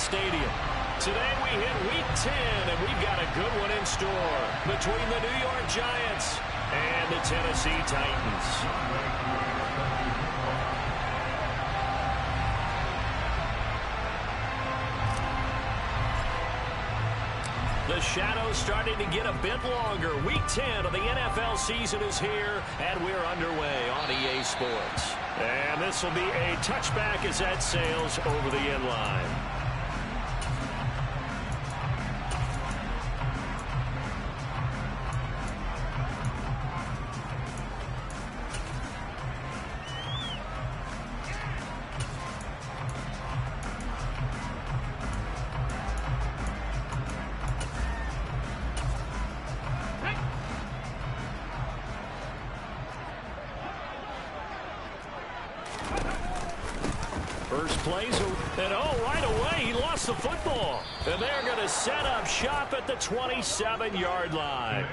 Stadium. Today we hit Week 10, and we've got a good one in store between the New York Giants and the Tennessee Titans. The shadow's starting to get a bit longer. Week 10 of the NFL season is here, and we're underway on EA Sports. And this will be a touchback as that sails over the end line. First plays, and right away, he lost the football. And they're going to set up shop at the 27-yard line.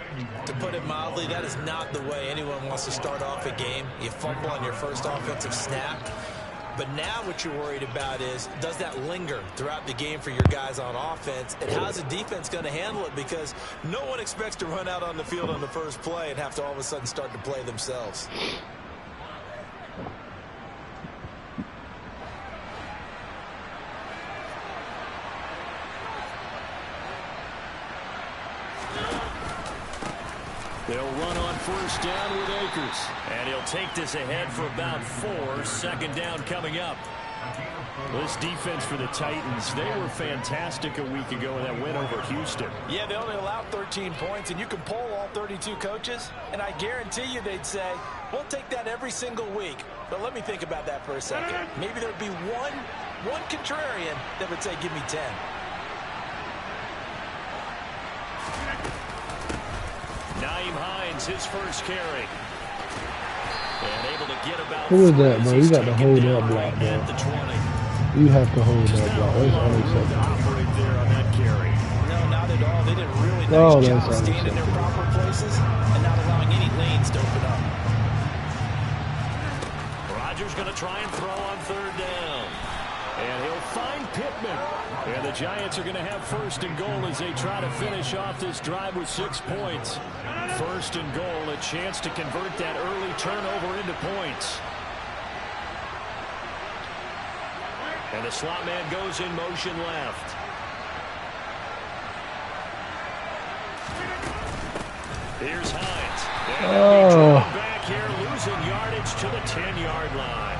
To put it mildly, that is not the way anyone wants to start off a game. You fumble on your first offensive snap. But now what you're worried about is, does that linger throughout the game for your guys on offense? And how's the defense going to handle it? Because no one expects to run out on the field on the first play and have to all of a sudden start to play themselves. They'll run on first down with Akers. And he'll take this ahead for about 4. Second down coming up. This defense for the Titans, they were fantastic a week ago in that win over Houston. Yeah, they only allowed 13 points, and you can poll all 32 coaches, and I guarantee you they'd say, we'll take that every single week. But let me think about that for a second. Maybe there'd be one contrarian that would say, give me 10. Nyheim Hines, his first carry. And able to get about Who is that, bro? You got to hold that block, bro. You have to hold that block. That's unacceptable. Operate there on that carry. No, not at all. They did a really nice job staying in their proper places and not allowing any lanes to open up. Rodgers going to try and throw on third down. And he'll find Pittman. And the Giants are going to have first and goal as they try to finish off this drive with 6 points. First and goal, a chance to convert that early turnover into points. And the slot man goes in motion left. Here's Hines. And back here, losing yardage to the 10-yard line.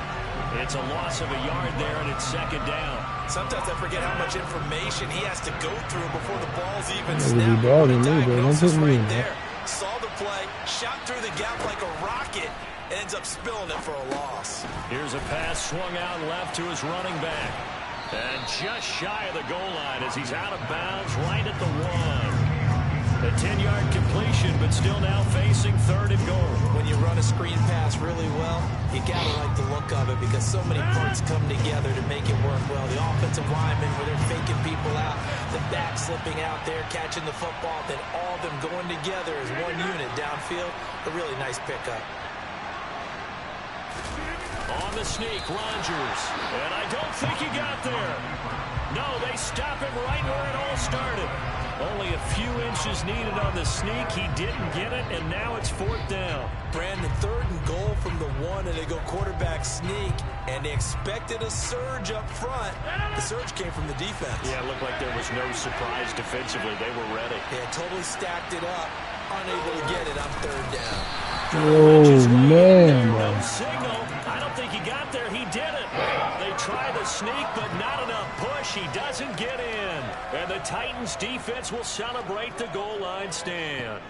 It's a loss of a yard there, and it's second down. Sometimes I forget how much information he has to go through before the ball's even snapped. Right there. Saw the play, shot through the gap like a rocket, ends up spilling it for a loss. Here's a pass swung out left to his running back. And just shy of the goal line as he's out of bounds right at the 1. A 10-yard completion, but still now facing third and goal. When you run a screen pass really well, you gotta like the look of it because so many parts come together to make it work well. The offensive linemen, where they're faking people out, the back slipping out there, catching the football, then all of them going together as one unit downfield. A really nice pickup. On the sneak, Rodgers. And I don't think he got there. No, they stop him right where it all started. Only a few inches needed on the sneak. He didn't get it, and now it's fourth down. Brandon, third and goal from the 1, and they go quarterback sneak, and they expected a surge up front. The surge came from the defense. Yeah, it looked like there was no surprise defensively. They were ready. Yeah, totally stacked it up. Unable to get it on third down. Oh, man. No signal. I don't think he got there. He did it. They try the sneak, but not enough push. He doesn't get in. And the Titans defense will celebrate the goal line stand.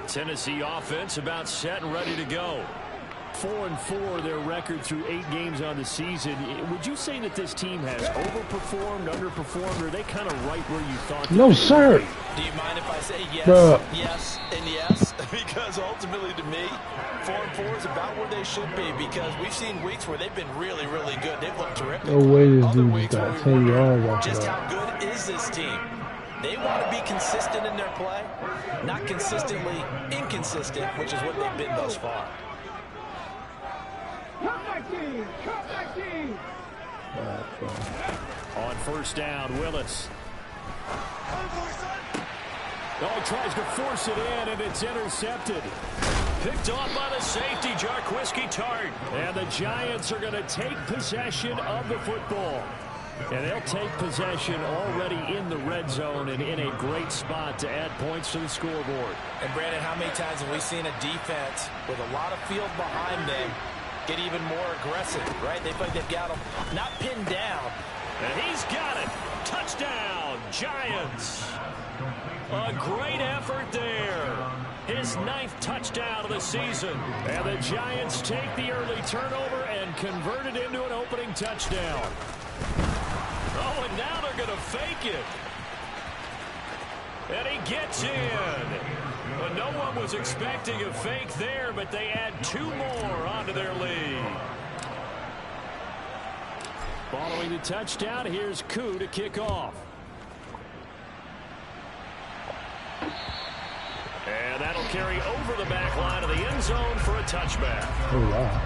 Tennessee offense about set and ready to go. 4-4 their record through 8 games on the season. Would you say that this team has overperformed, underperformed, or are they kind of right where you thought? No, sir. Do you mind if I say yes, yes, and yes? Because ultimately to me, 4-4 is about where they should be because we've seen weeks where they've been really, really good. They've looked terrific. No way this dude got 10 yards off just that. how good is this team? They want to be consistent in their play, not consistently inconsistent, which is what they've been thus far. On first down, Willis. Oh, tries to force it in, and it's intercepted. Picked off by the safety, Jarquiski Tart. And the Giants are going to take possession of the football. And they'll take possession already in the red zone and in a great spot to add points to the scoreboard. And, Brandon, how many times have we seen a defense with a lot of field behind them get even more aggressive, right? They feel like they've got them not pinned down. And he's got it. Touchdown, Giants. A great effort there. His 9th touchdown of the season. And the Giants take the early turnover and convert it into an opening touchdown. Oh, and now they're going to fake it. And he gets in. Well, no one was expecting a fake there, but they add 2 more onto their lead. Following the touchdown, here's Koo to kick off. And that'll carry over the back line of the end zone for a touchback. Oh, wow.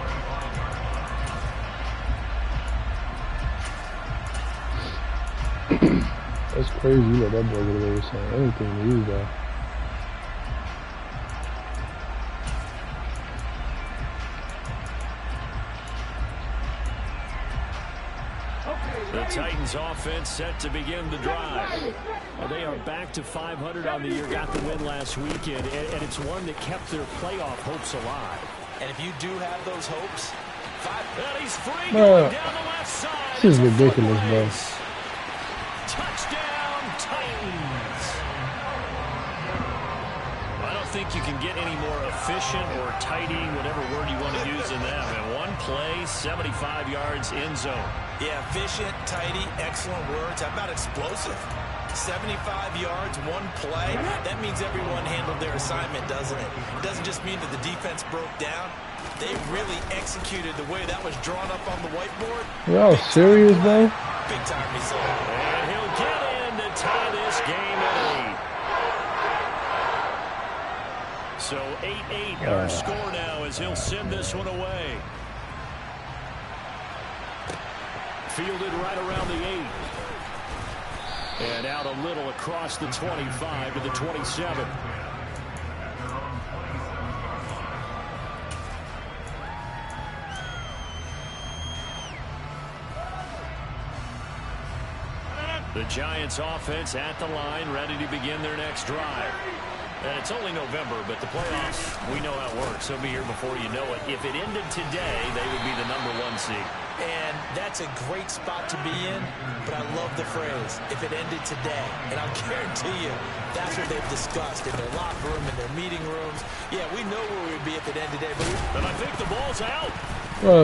That's crazy. You let that boy get away with saying anything to you, though. The Titans offense set to begin the drive. And they are back to 500 on the year, got the win last weekend, and it's one that kept their playoff hopes alive. And if you do have those hopes, and he's free going down the left side. This is ridiculous, bro. Touchdown, Titans. I don't think you can get any more efficient or tidy, whatever word you want to use in them. In one play, 75 yards in zone. Yeah, efficient, tidy, excellent words. How about explosive? 75 yards, one play. That means everyone handled their assignment, doesn't it? It doesn't just mean that the defense broke down. They really executed the way that was drawn up on the whiteboard. Y'all serious, bro? Big time result. And he'll get in to tie this game at 8. So 8-8 our score now as he'll send this one away. Fielded right around the 8. And out a little across the 25 to the 27. The Giants offense at the line, ready to begin their next drive. And it's only November, but the playoffs, we know how it works. They'll be here before you know it. If it ended today, they would be the #1 seed. And that's a great spot to be in, but I love the phrase, if it ended today. And I'll guarantee you, that's what they've discussed in their locker room, in their meeting rooms. Yeah, we know where we'd be if it ended today. But I think the ball's out.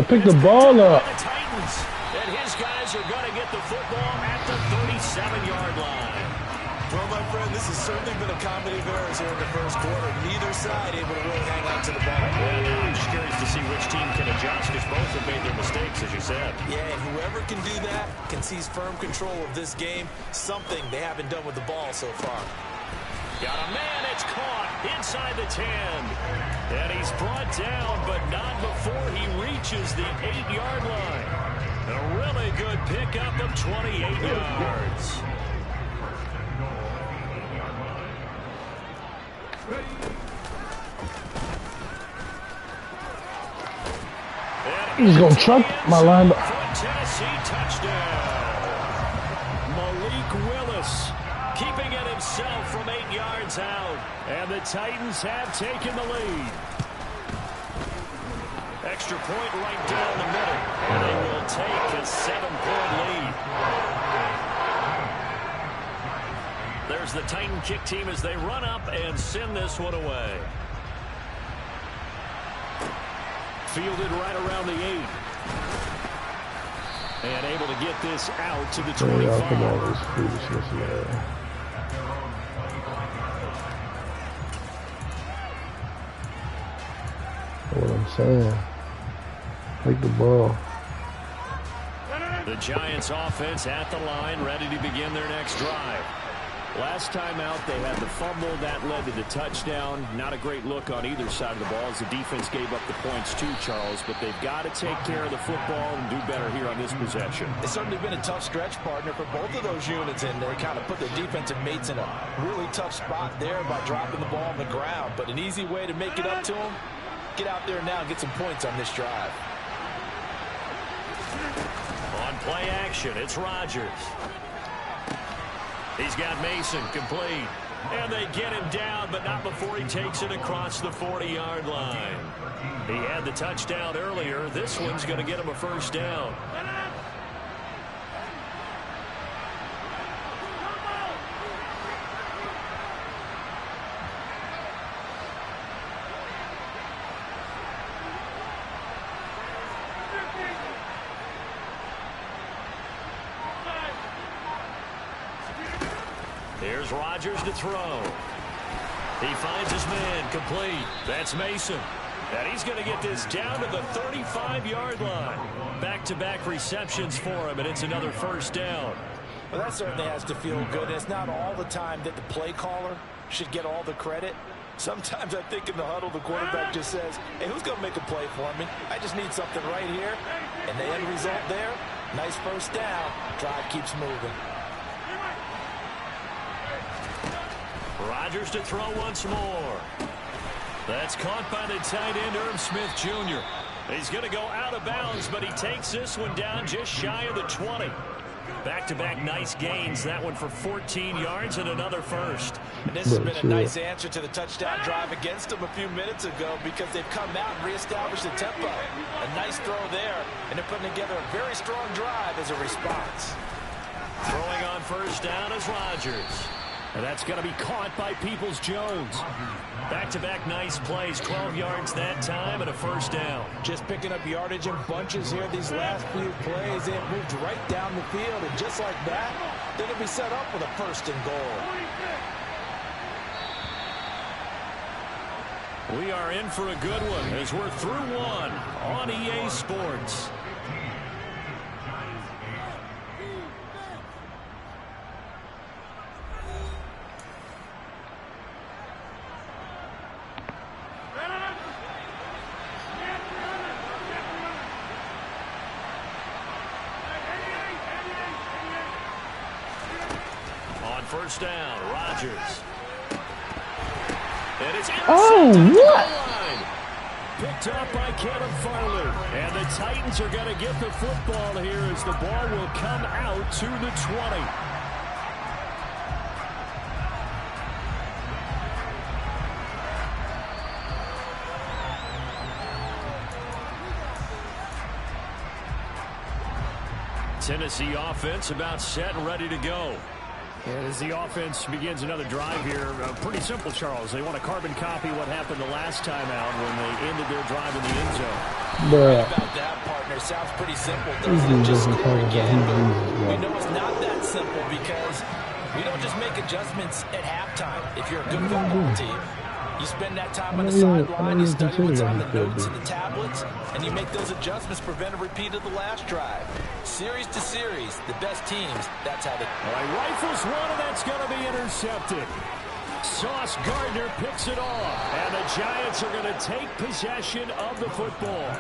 Pick the ball up. The Titans. And his guys are going to get the football at the 37-yard line. Well, my friend, this has certainly been a comedy of errors here in the first quarter. Neither side able to really hang on to the ball. Yeah, I'm just curious to see which team can adjust because both have made their mistakes, as you said. Yeah, and whoever can do that can seize firm control of this game, something they haven't done with the ball so far. Got a man, it's caught inside the 10. And he's brought down, but not before he reaches the 8-yard line. A really good pickup of 28 yards. He's going to truck my linebacker. Tennessee touchdown. Malik Willis keeping it himself from 8 yards out. And the Titans have taken the lead. Extra point right down the middle. And they will take a 7-point lead. There's the Titan kick team as they run up and send this one away. Fielded right around the 8. And able to get this out to the 25. Come on, this foolishness, man. That's what I'm saying. Take the ball. The Giants offense at the line, ready to begin their next drive. Last time out, they had the fumble. That led to the touchdown. Not a great look on either side of the ball as the defense gave up the points too, Charles. But they've got to take care of the football and do better here on this possession. It's certainly been a tough stretch, partner, for both of those units, and they kind of put their defensive mates in a really tough spot there by dropping the ball on the ground. But an easy way to make it up to them, get out there now and get some points on this drive. On play action, it's Rodgers. He's got Mason complete. And they get him down, but not before he takes it across the 40-yard line. He had the touchdown earlier. This one's going to get him a first down. Here's Rodgers to throw. He finds his man complete. That's Mason. And he's going to get this down to the 35-yard line. Back-to-back receptions for him, and it's another first down. Well, that certainly has to feel good. It's not all the time that the play caller should get all the credit. Sometimes I think in the huddle, the quarterback just says, hey, who's going to make a play for me? I just need something right here. And the end result there, nice first down. Drive keeps moving. Rodgers to throw once more. That's caught by the tight end, Irv Smith Jr. He's going to go out of bounds, but he takes this one down just shy of the 20. Back-to-back nice gains. That one for 14 yards and another first. And this has been a nice answer to the touchdown drive against them a few minutes ago because they've come out and reestablished the tempo. A nice throw there, and they're putting together a very strong drive as a response. Throwing on first down is Rodgers. And that's going to be caught by Peoples-Jones. Back-to-back nice plays, 12 yards that time and a first down. Just picking up yardage in bunches here these last few plays. They have moved right down the field, and just like that, they're going to be set up with a first and goal. We are in for a good one as we're through one on EA Sports. First down, Rodgers. And it's what? Picked up by Kevin Farley. And the Titans are going to get the football here as the ball will come out to the 20. Tennessee offense about set and ready to go. And as the offense begins another drive here, pretty simple, Charles. They want to carbon copy what happened the last time out when they ended their drive in the end zone. Right about that, partner. Sounds pretty simple, doesn't it? Just score again. We know it's not that simple because we don't just make adjustments at halftime. If you're a good football team, you spend that time on the sideline, you study what's on the notes and the tablets, and you make those adjustments, prevent a repeat of the last drive. Series to series, the best teams, that's how they... All right, rifles one, and that's going to be intercepted. Sauce Gardner picks it off, and the Giants are going to take possession of the football.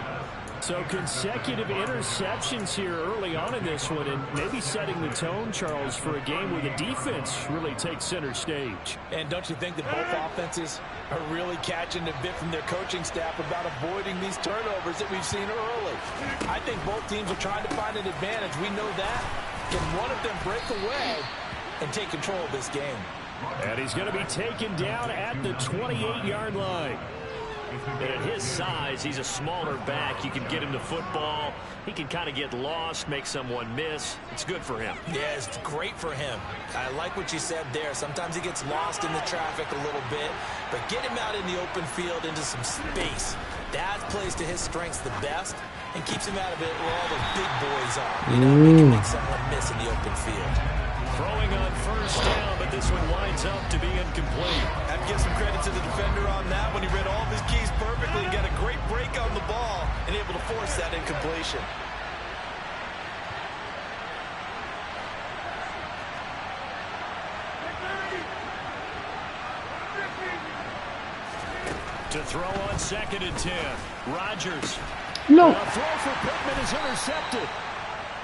So consecutive interceptions here early on in this one, and maybe setting the tone, Charles, for a game where the defense really takes center stage. And don't you think that both offenses are really catching a bit from their coaching staff about avoiding these turnovers that we've seen early? I think both teams are trying to find an advantage. We know that. Can one of them break away and take control of this game? And he's going to be taken down at the 28-yard line. And at his size, he's a smaller back. You can get him the football. He can kind of get lost, make someone miss. It's good for him. Yeah, it's great for him. I like what you said there. Sometimes he gets lost in the traffic a little bit, but get him out in the open field into some space. That plays to his strengths the best and keeps him out of it where all the big boys are. You know, he can make someone miss in the open field. Throwing on first down, but this one winds up to be incomplete. I have to give some credit to the defender on that when he read all of his keys perfectly and got a great break on the ball and able to force that incompletion. To throw on 2nd and 10. Rodgers. No. A throw for Pittman is intercepted.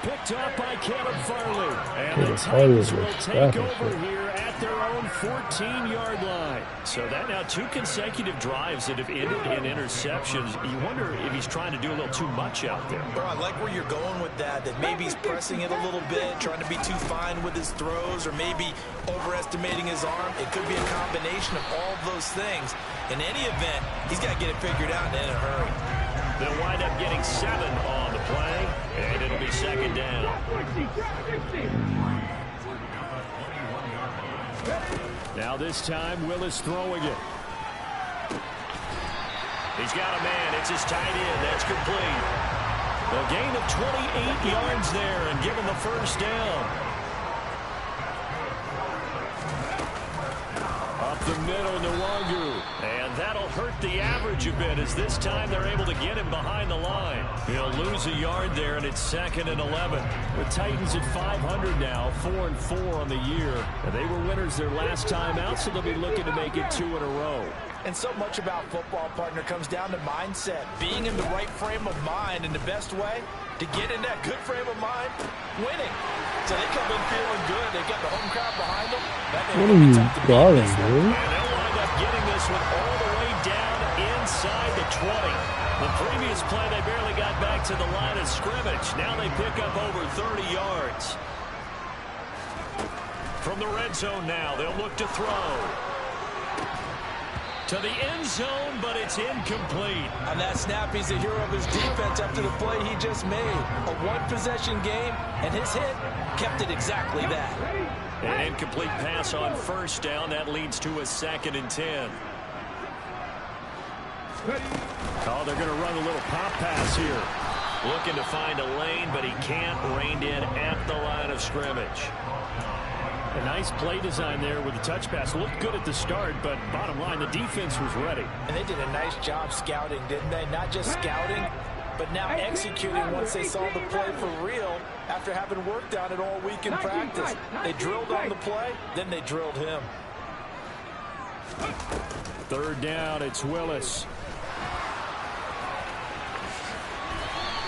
Picked up by Caleb Farley. And the Titans will take over here at their own 14-yard line. So that now 2 consecutive drives that have ended in interceptions. You wonder if he's trying to do a little too much out there. Bro, I like where you're going with that maybe he's pressing it a little bit, trying to be too fine with his throws, or maybe overestimating his arm. It could be a combination of all of those things. In any event, he's got to get it figured out and in a hurry. They'll wind up getting 7 on the play, and it'll be 2nd down. Now this time, Willis throwing it. He's got a man. It's his tight end. That's complete. A gain of 28 yards there and give him the first down. Up the middle, Nwangu. And that'll hurt the average a bit as this time they're able to get him behind the line. He'll lose a yard there, and it's 2nd and 11. The Titans at 500 now, 4-4 on the year. And they were winners their last time out, so they'll be looking to make it 2 in a row. And so much about football, partner, comes down to mindset. Being in the right frame of mind, and the best way to get in that good frame of mind, winning. So they come in feeling good. They got the home crowd behind them. What are you guarding, dude? And they'll wind up getting this one all the way down inside the 20. The previous play, they barely got back to the line of scrimmage. Now they pick up over 30 yards. From the red zone now, they'll look to throw. To the end zone, but it's incomplete. On that snap, he's the hero of his defense after the play he just made. A one-possession game, and his hit kept it exactly that. An incomplete pass on first down. That leads to a 2nd and 10. Oh, they're going to run a little pop pass here. Looking to find a lane, but he can't. Reined in at the line of scrimmage. A nice play design there with the touch pass. Looked good at the start, but bottom line, the defense was ready. And they did a nice job scouting, didn't they? Not just scouting, but now executing once they saw the play for real after having worked on it all week in practice. They drilled on the play, then they drilled him. 3rd down, it's Willis.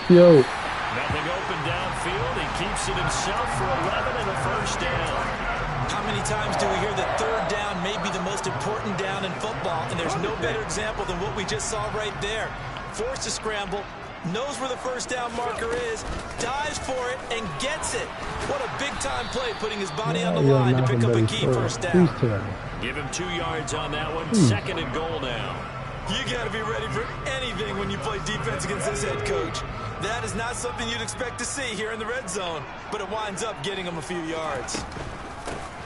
Yo. Nothing open downfield. He keeps it himself for 11 and a first down. How many times do we hear that 3rd down may be the most important down in football, and there's no better example than what we just saw right there. Forced to scramble, knows where the first down marker is, dives for it, and gets it. What a big-time play, putting his body on the line to pick up a key first down. Give him 2 yards on that one. 2nd and goal now. You got to be ready for anything when you play defense against this head coach. That is not something you'd expect to see here in the red zone, but it winds up getting him a few yards.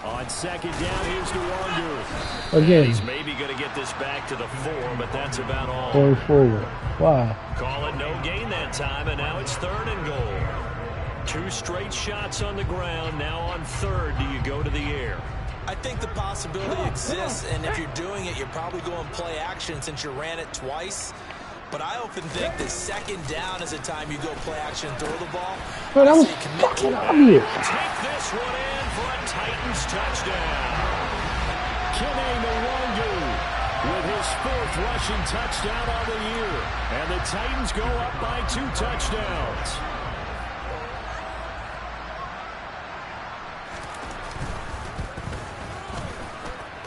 On 2nd down, here's Nwangu. Again. He's maybe going to get this back to the 4, but that's about all. Going forward. Why? Call it no gain that time, and now it's 3rd and goal. 2 straight shots on the ground. Now on 3rd, do you go to the air? I think the possibility exists, and if you're doing it, you're probably going play action since you ran it twice. But I often think that 2nd down is a time you go play action, throw the ball. Bro, that was fucking obvious. Take this one in for a Titans touchdown. Kene Nwangu with his 4th rushing touchdown on the year. And the Titans go up by 2 touchdowns.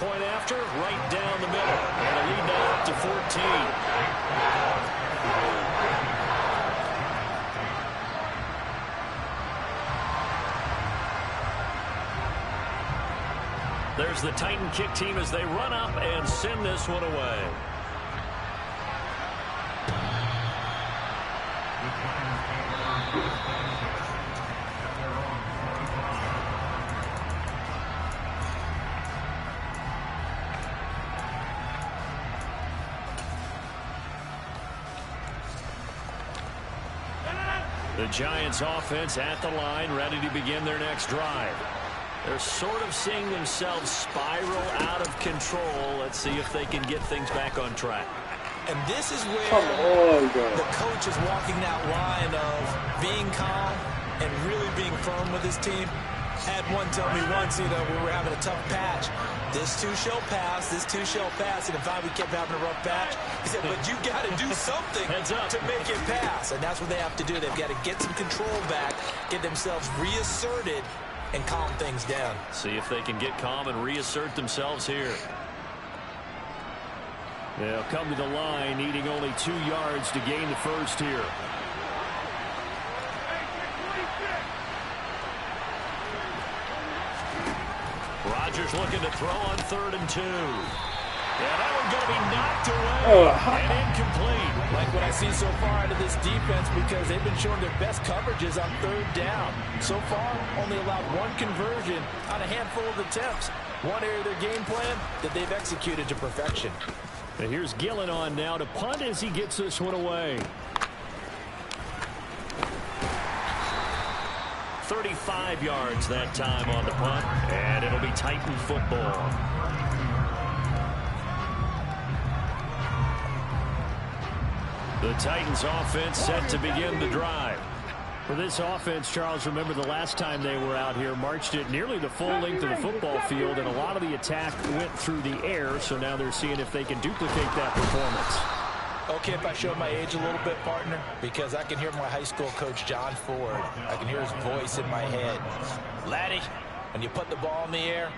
Point after, right down the middle. And a lead now up to 14. There's the Titan kick team as they run up and send this one away. The Giants offense at the line, ready to begin their next drive. They're sort of seeing themselves spiral out of control. Let's see if they can get things back on track. And this is where the coach is walking that line of being calm and really being firm with his team. Had one tell me once, we were having a tough patch. This too shall pass. This too shall pass. And if we kept having a rough patch, he said, but you got to do something to make it pass. And that's what they have to do. They've got to get some control back, get themselves reasserted, and calm things down. See if they can get calm and reassert themselves here. They'll come to the line, needing only 2 yards to gain the first here. Rodgers looking to throw on 3rd and 2. Yeah, that one's going to be knocked away and incomplete. Like what I see so far out of this defense, because they've been showing their best coverages on 3rd down. So far, only allowed 1 conversion on a handful of attempts. One area of their game plan that they've executed to perfection. And here's Gillen on now to punt as he gets this one away. 35 yards that time on the punt, and it'll be Titan football. The Titans offense set to begin the drive. For this offense, Charles, remember the last time they were out here, marched it nearly the full length of the football field, and a lot of the attack went through the air, so now they're seeing if they can duplicate that performance. Okay, if I show my age a little bit, partner, because I can hear my high school coach, John Ford. I can hear his voice in my head. Laddie, when you put the ball in the air,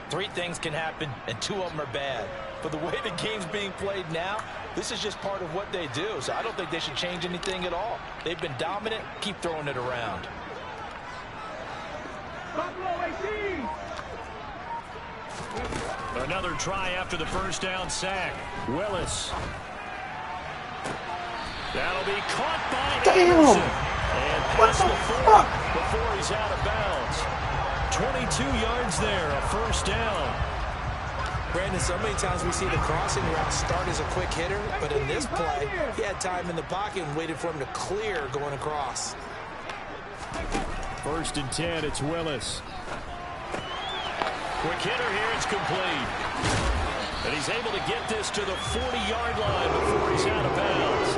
3 things can happen, and 2 of them are bad. But the way the game's being played now, this is just part of what they do. So I don't think they should change anything at all. They've been dominant. Keep throwing it around. Another try after the first down sack. Willis. That'll be caught by Anderson. And past the 40 before he's out of bounds. 22 yards there, a first down. Brandon, so many times we see the crossing route start as a quick hitter, but in this play, he had time in the pocket and waited for him to clear going across. 1st and 10, it's Willis. Quick hitter here, it's complete. And he's able to get this to the 40-yard line before he's out of bounds.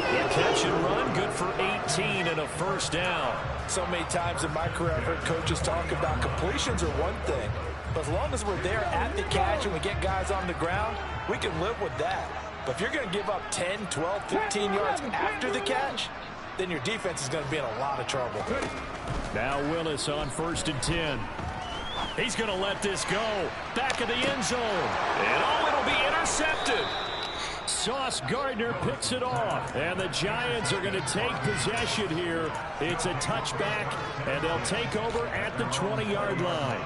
The catch and run, good for 18 and a first down. So many times in my career, I've heard coaches talk about completions are one thing. But as long as we're there at the catch and we get guys on the ground, we can live with that. But if you're going to give up 10, 12, 15 yards after the catch, then your defense is going to be in a lot of trouble. Now Willis on 1st and 10. He's going to let this go. Back of the end zone. And it'll be intercepted. Sauce Gardner picks it off. And the Giants are going to take possession here. It's a touchback, and they'll take over at the 20-yard line.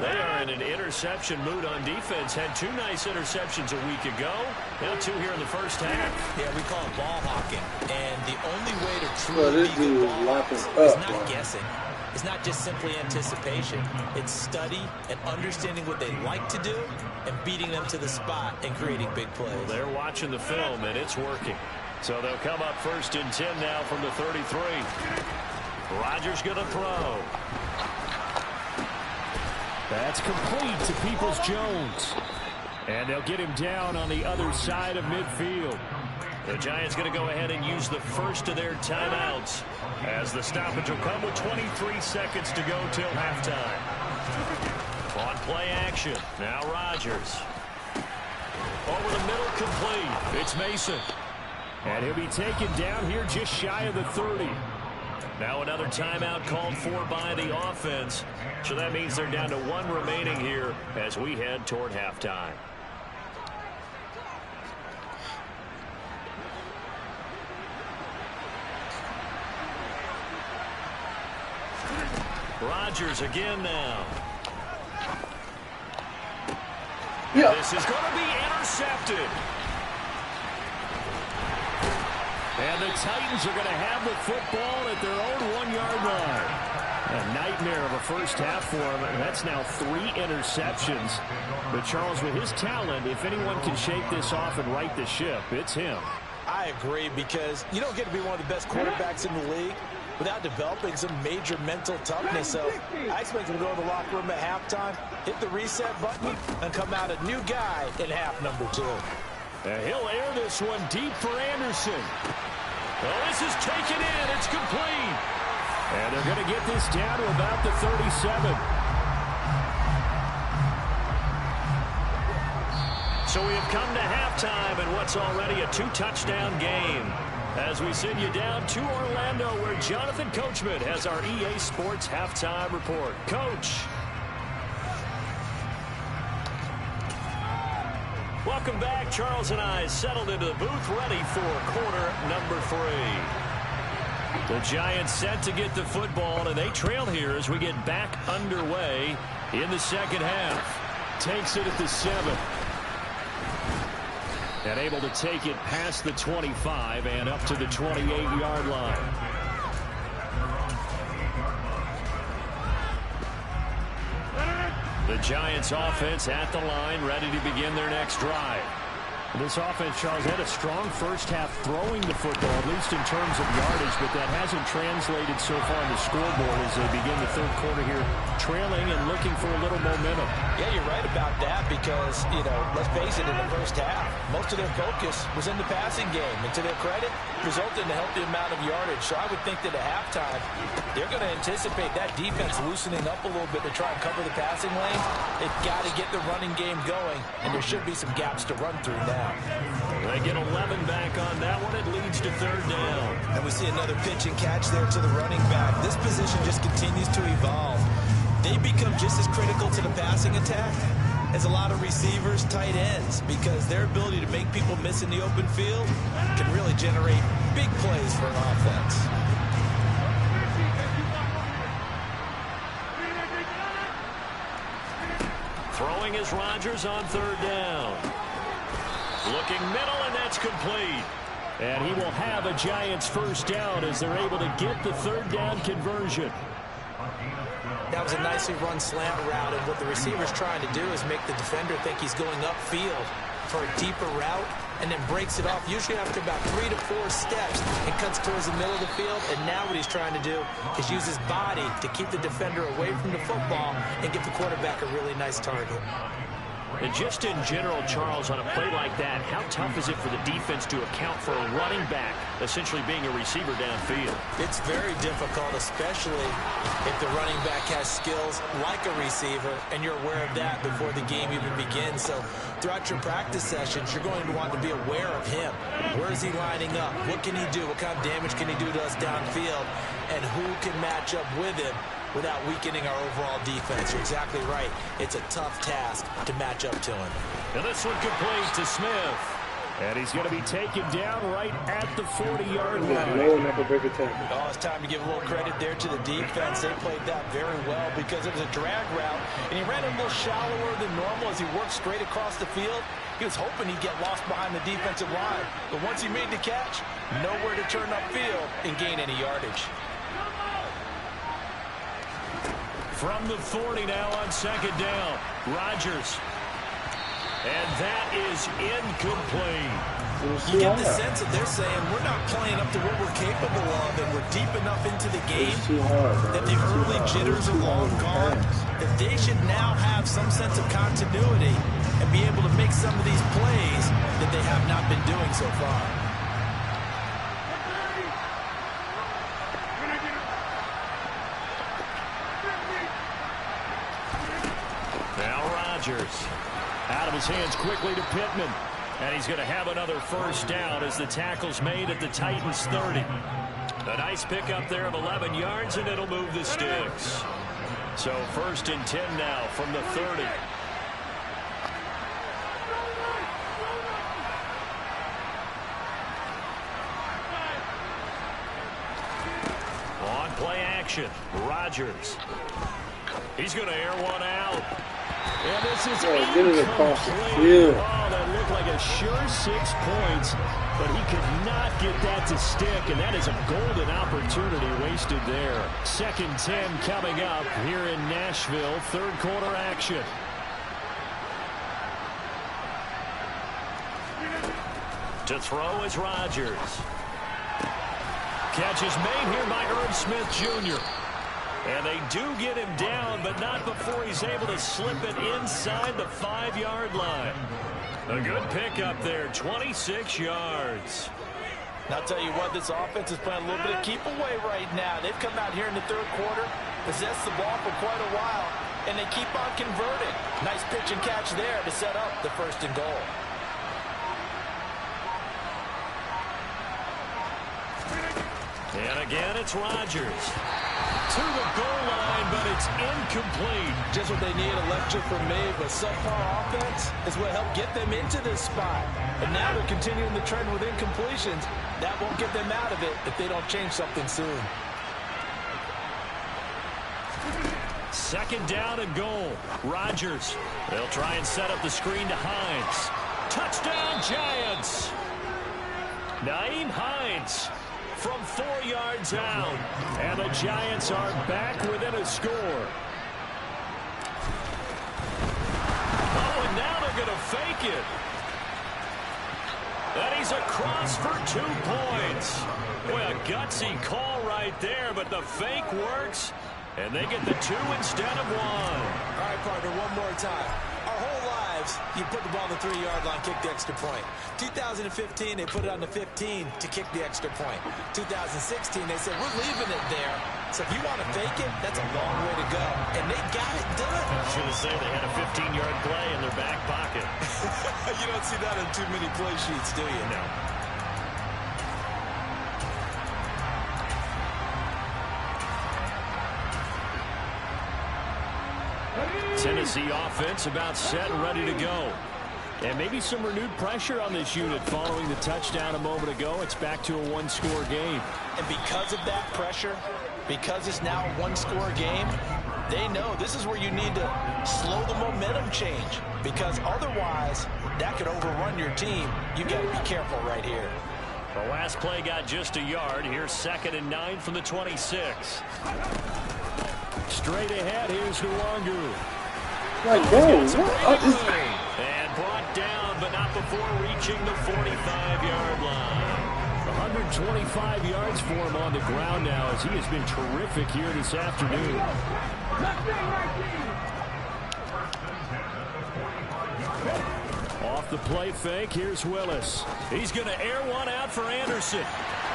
They are in an interception mood on defense. Had 2 nice interceptions a week ago. Now 2 here in the first half. Yeah, we call it ball hawking. And the only way to truly be good ball hawkers is not guessing. It's not just simply anticipation. It's study and understanding what they like to do and beating them to the spot and creating big plays. Well, they're watching the film, and it's working. So they'll come up 1st and 10 now from the 33. Rodgers going to throw. That's complete to Peoples-Jones. And they'll get him down on the other side of midfield. The Giants going to go ahead and use the first of their timeouts, as the stoppage will come with 23 seconds to go till halftime. On play action, now Rodgers. Over the middle, complete. It's Mason. And he'll be taken down here just shy of the 30. Now another timeout called for by the offense. So that means they're down to 1 remaining here as we head toward halftime. Rodgers again now. Yeah. This is going to be intercepted. And the Titans are going to have the football at their own 1-yard line. A nightmare of a first half for him. And that's now 3 interceptions. But Charles, with his talent, if anyone can shake this off and right the ship, it's him. I agree, because you don't get to be one of the best quarterbacks in the league without developing some major mental toughness. So I expect him to go to the locker room at halftime, hit the reset button, and come out a new guy in half number 2. And he'll air this one deep for Anderson. Well, this is taken in. It's complete. And they're going to get this down to about the 37. So we have come to halftime in what's already a 2-touchdown game. As we send you down to Orlando, where Jonathan Coachman has our EA Sports Halftime Report. Coach. Welcome back. Charles and I settled into the booth, ready for quarter number 3. The Giants set to get the football, and they trail here as we get back underway in the second half. Takes it at the 7. And able to take it past the 25 and up to the 28-yard line. The Giants offense at the line, ready to begin their next drive. This offense, Charles, had a strong first half throwing the football, at least in terms of yardage, but that hasn't translated so far on the scoreboard as they begin the third quarter here, trailing and looking for a little momentum. Yeah, you're right about that because, let's face it, in the first half, most of their focus was in the passing game. And to their credit, resulted in a healthy amount of yardage. So I would think that at halftime, they're going to anticipate that defense loosening up a little bit to try and cover the passing lane. They've got to get the running game going, and there should be some gaps to run through now. They get 11 back on that one. It leads to third down. And we see another pitch and catch there to the running back. This position just continues to evolve. They become just as critical to the passing attack as a lot of receivers, tight ends, because their ability to make people miss in the open field can really generate big plays for an offense. Throwing is Rodgers on third down. Looking middle, and that's complete. And he will have a Giants first down as they're able to get the third down conversion. That was a nicely run slant route, and what the receiver's trying to do is make the defender think he's going upfield for a deeper route, and then breaks it off, usually after about 3 to 4 steps, and cuts towards the middle of the field. And now what he's trying to do is use his body to keep the defender away from the football and give the quarterback a really nice target. And just in general, Charles, on a play like that, how tough is it for the defense to account for a running back essentially being a receiver downfield? It's very difficult, especially if the running back has skills like a receiver, and you're aware of that before the game even begins. So throughout your practice sessions, you're going to want to be aware of him. Where is he lining up? What can he do? What kind of damage can he do to us downfield? And who can match up with him without weakening our overall defense? You're exactly right. It's a tough task to match up to him. And this one complete to Smith. And he's going to be taken down right at the 40-yard line. Oh, it's time to give a little credit there to the defense. They played that very well because it was a drag route, and he ran a little shallower than normal as he worked straight across the field. He was hoping he'd get lost behind the defensive line, but once he made the catch, nowhere to turn upfield and gain any yardage. From the 40 now on second down, Rodgers. And that is incomplete. You get the sense that they're saying we're not playing up to what we're capable of, and we're deep enough into the game that the early jitters are long gone, that they should now have some sense of continuity and be able to make some of these plays that they have not been doing so far. Now Rodgers. Out of his hands quickly to Pittman. And he's going to have another first down as the tackle's made at the Titans' 30. A nice pickup there of 11 yards, and it'll move the sticks. So 1st and 10 now from the 30. On play action, Rodgers. He's going to air one out. And this is incomplete. Oh, that looked like a sure 6 points, but he could not get that to stick, and that is a golden opportunity wasted there. 2nd and 10 coming up here in Nashville. Third quarter action. To throw is Rodgers. Catch is made here by Irv Smith Jr. And they do get him down, but not before he's able to slip it inside the 5-yard line. A good pickup there, 26 yards. And I'll tell you what, this offense is playing a little bit of keep away right now. They've come out here in the third quarter, possessed the ball for quite a while, and they keep on converting. Nice pitch and catch there to set up the 1st and goal. And again, it's Rodgers. To the goal line, but it's incomplete. Just what they need, a lecture from me, but subpar offense is what helped get them into this spot. And now they're continuing the trend with incompletions. That won't get them out of it if they don't change something soon. 2nd down and goal. Rodgers. They'll try and set up the screen to Hines. Touchdown, Giants. Nyheim Hines from 4 yards out. And the Giants are back within a score. Oh, and now they're going to fake it. And he's across for 2 points. Boy, a gutsy call right there, but the fake works. And they get the 2 instead of 1. All right, partner, one more time. Our whole lives, you put the ball on the 3-yard line, kick the extra point. 2015, they put it on the 15 to kick the extra point. 2016, they said, we're leaving it there. So if you want to fake it, that's a long way to go. And they got it done. Should have said they had a 15-yard play in their back pocket. You don't see that on too many play sheets, do you? No. Tennessee offense about set and ready to go. And maybe some renewed pressure on this unit following the touchdown a moment ago. It's back to a 1-score game. And because of that pressure, because it's now a 1-score game, they know this is where you need to slow the momentum change. Because otherwise, that could overrun your team. You got to be careful right here. The last play got just a yard. Here's 2nd and 9 from the 26. Straight ahead, here's Nwangu. Like, bro, and brought down, but not before reaching the 45-yard line. 125 yards for him on the ground now, as he has been terrific here this afternoon. Off the play fake, here's Willis. He's going to air one out for Anderson.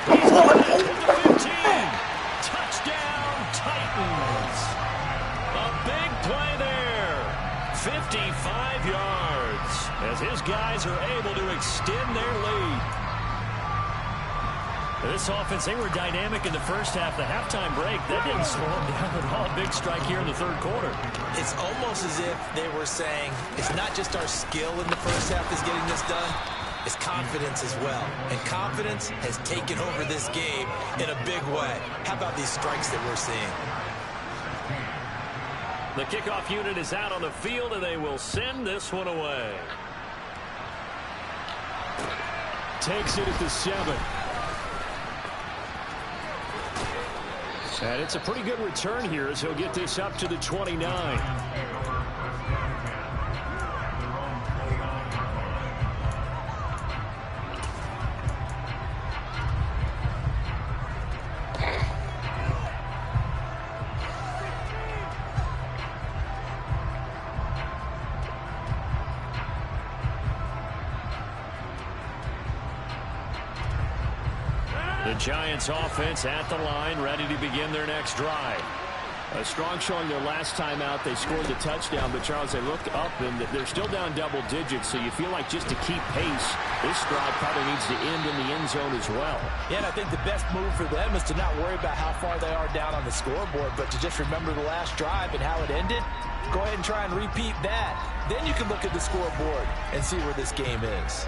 He's got it at the 15. Touchdown, Titans. A big play there. 55 yards as his guys are able to extend their lead. This offense, they were dynamic in the first half. The halftime break, that didn't slow them down at all. Big strike here in the 3rd quarter. It's almost as if they were saying, it's not just our skill in the first half that's getting this done, it's confidence as well. And confidence has taken over this game in a big way. How about these strikes that we're seeing? The kickoff unit is out on the field, and they will send this one away. Takes it at the 7. And it's a pretty good return here as he'll get this up to the 29. The Giants offense at the line, ready to begin their next drive. A strong showing their last time out. They scored the touchdown, but Charles, they looked up and they're still down double digits, so you feel like just to keep pace, this drive probably needs to end in the end zone as well. Yeah, and I think the best move for them is to not worry about how far they are down on the scoreboard, but to just remember the last drive and how it ended. Go ahead and try and repeat that. Then you can look at the scoreboard and see where this game is.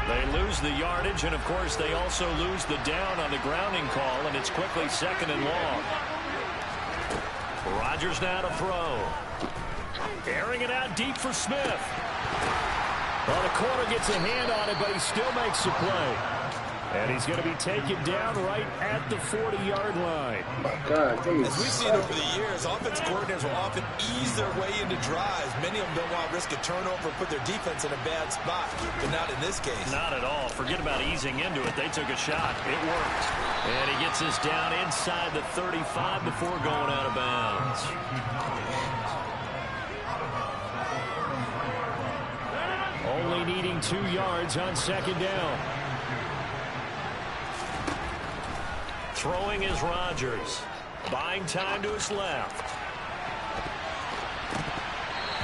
They lose the yardage, and of course they also lose the down on the grounding call, and it's quickly 2nd and long. Rodgers now to throw. Airing it out deep for Smith. Well, the corner gets a hand on it, but he still makes the play. And he's going to be taken down right at the 40-yard line. God, as we've seen over the years, offensive coordinators will often ease their way into drives. Many of them don't want to risk a turnover and put their defense in a bad spot, but not in this case. Not at all. Forget about easing into it. They took a shot. It worked. And he gets us down inside the 35 before going out of bounds. Only needing 2 yards on 2nd down. Throwing is Rodgers. Buying time to his left.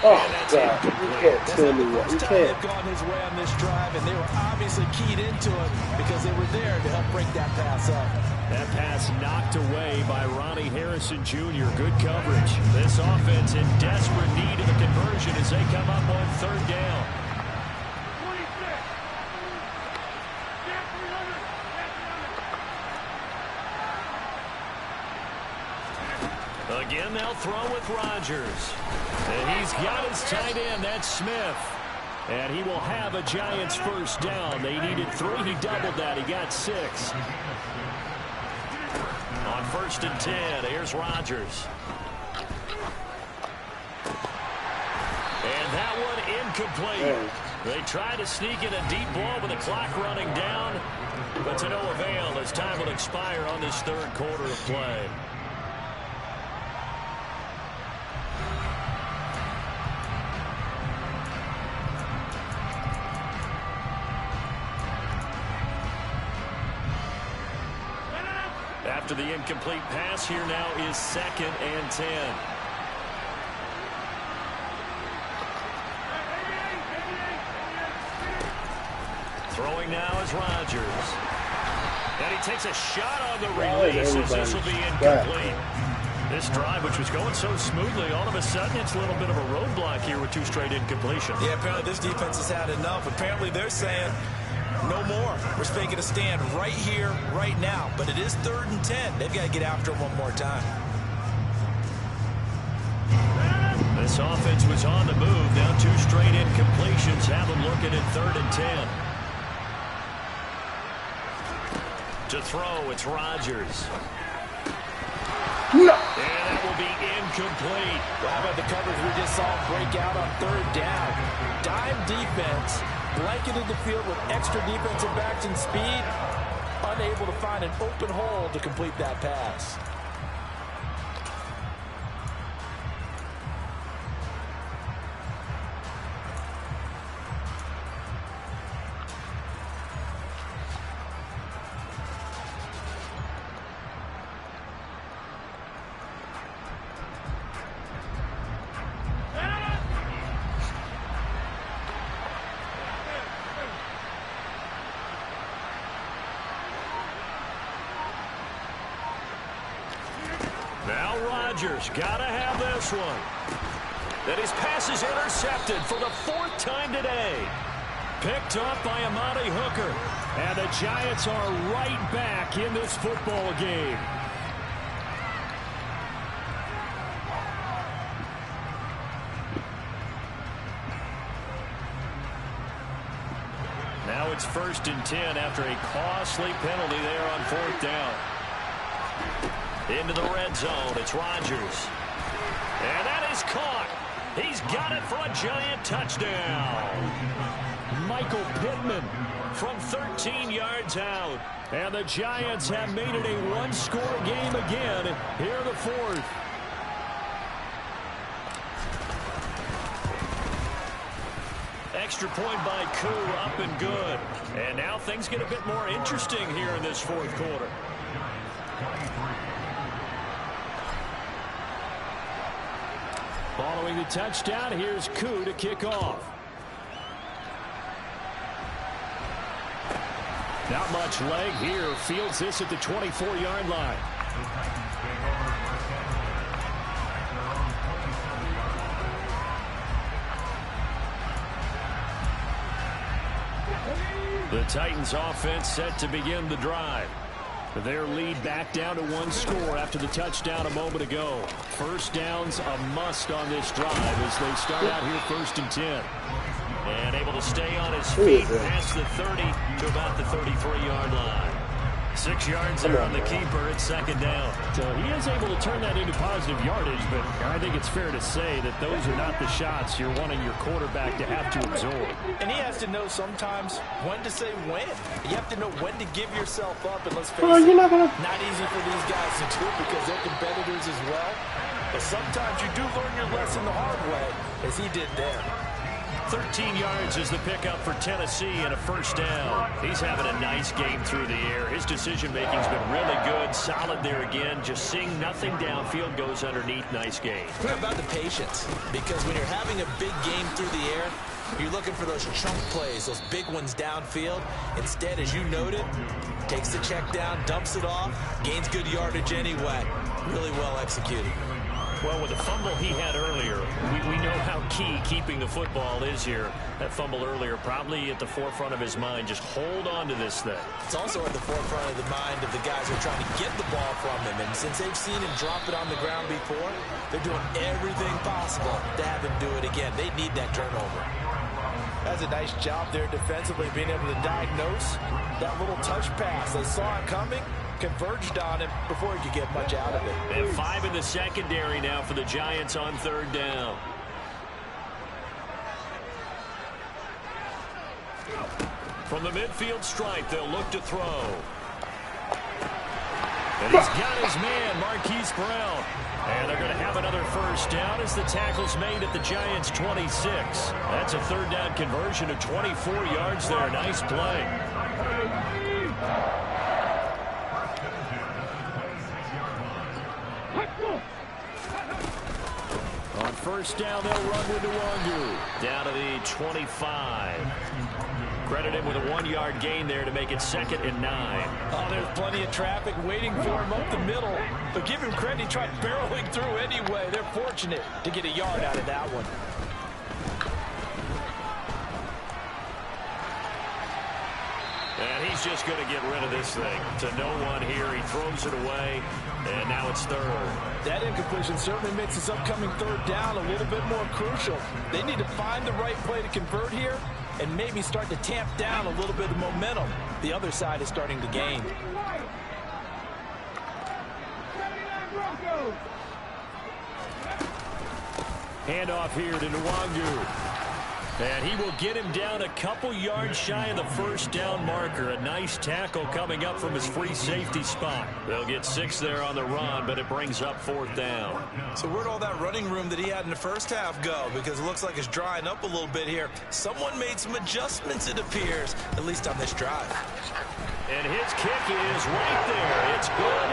Oh, God. You can't tell me what. You can't. They've gone his way on this drive, and they were obviously keyed into it because they were there to help break that pass up. That pass knocked away by Ronnie Harrison Jr. Good coverage. This offense in desperate need of a conversion as they come up on third down. Again, they'll throw with Rodgers. And he's got his tight end. That's Smith. And he will have a Giants first down. They needed 3. He doubled that. He got 6. On 1st and 10, here's Rodgers. And that one incomplete. They try to sneak in a deep ball with the clock running down. But to no avail as time will expire on this third quarter of play. After the incomplete pass, here now is 2nd and 10. Throwing now is Rodgers. And he takes a shot on the release as this will be incomplete. This drive, which was going so smoothly, all of a sudden it's a little bit of a roadblock here with 2 straight incompletions. Yeah, apparently this defense has had enough. Apparently they're saying no more. We're making a stand right here, right now. But it is 3rd and 10. They've got to get after him one more time. This offense was on the move. Now 2 straight incompletions have them looking at 3rd and 10. To throw, it's Rodgers. No. And that will be incomplete. Well, how about the coverage we just saw break out on 3rd down? Dime defense blanketed the field with extra defensive backs and speed, unable to find an open hole to complete that pass. Now Rodgers got to have this one. That his pass is intercepted for the 4th time today. Picked up by Amani Hooker. And the Giants are right back in this football game. Now it's 1st and 10 after a costly penalty there on 4th down. Into the red zone, it's Rodgers. And that is caught. He's got it for a Giant touchdown. Michael Pittman from 13 yards out. And the Giants have made it a 1-score game again here in the 4th. Extra point by Koo, up and good. And now things get a bit more interesting here in this 4th quarter. Following the touchdown, here's Koo to kick off. Not much leg here. Fields this at the 24-yard line. The Titans offense set to begin the drive. Their lead back down to 1 score after the touchdown a moment ago. First down's a must on this drive as they start out here 1st and 10. And able to stay on his feet past the 30 to about the 33-yard line. 6 yards there on the keeper at 2nd down. So he is able to turn that into positive yardage, but I think it's fair to say that those are not the shots you're wanting your quarterback to have to absorb. And he has to know sometimes when to say when. You have to know when to give yourself up, and let's face it, not easy for these guys to do because they're competitors as well. But sometimes you do learn your lesson the hard way, as he did there. 13 yards is the pickup for Tennessee and a first down. He's having a nice game through the air. His decision-making's been really good. Solid there again. Just seeing nothing downfield, goes underneath. Nice game. What about the patience? Because when you're having a big game through the air, you're looking for those chunk plays, those big ones downfield. Instead, as you noted, takes the check down, dumps it off, gains good yardage anyway. Really well executed. Well, with the fumble he had earlier, we know how key keeping the football is here. That fumble earlier probably at the forefront of his mind. Just hold on to this thing. It's also at the forefront of the mind of the guys who are trying to get the ball from him. And since they've seen him drop it on the ground before, they're doing everything possible to have him do it again. They need that turnover. That's a nice job there defensively, being able to diagnose that little touch pass. They saw it coming, converged on him before he could get much out of it. And 5 in the secondary now for the Giants on third down. From the midfield stripe, they'll look to throw. And he's got his man, Marquise Brown. And they're going to have another first down as the tackle's made at the Giants' 26. That's a third down conversion of 24 yards there. Nice play. On first down, they'll run with Nwangu. Down to the 25. Credit him with a 1-yard gain there to make it 2nd and 9. Oh, there's plenty of traffic waiting for him up the middle. But give him credit, he tried barreling through anyway. They're fortunate to get a yard out of that one. And he's just going to get rid of this thing. To no one here. He throws it away, and now it's third. That incompletion certainly makes this upcoming third down a little bit more crucial. They need to find the right play to convert here and maybe start to tamp down a little bit of momentum. The other side is starting to gain. Handoff here to Nwangu. And he will get him down a couple yards shy of the first down marker. A nice tackle coming up from his free safety spot. They'll get 6 there on the run, but it brings up 4th down. So where'd all that running room that he had in the first half go? Because it looks like it's drying up a little bit here. Someone made some adjustments, it appears, at least on this drive. And his kick is right there. It's good.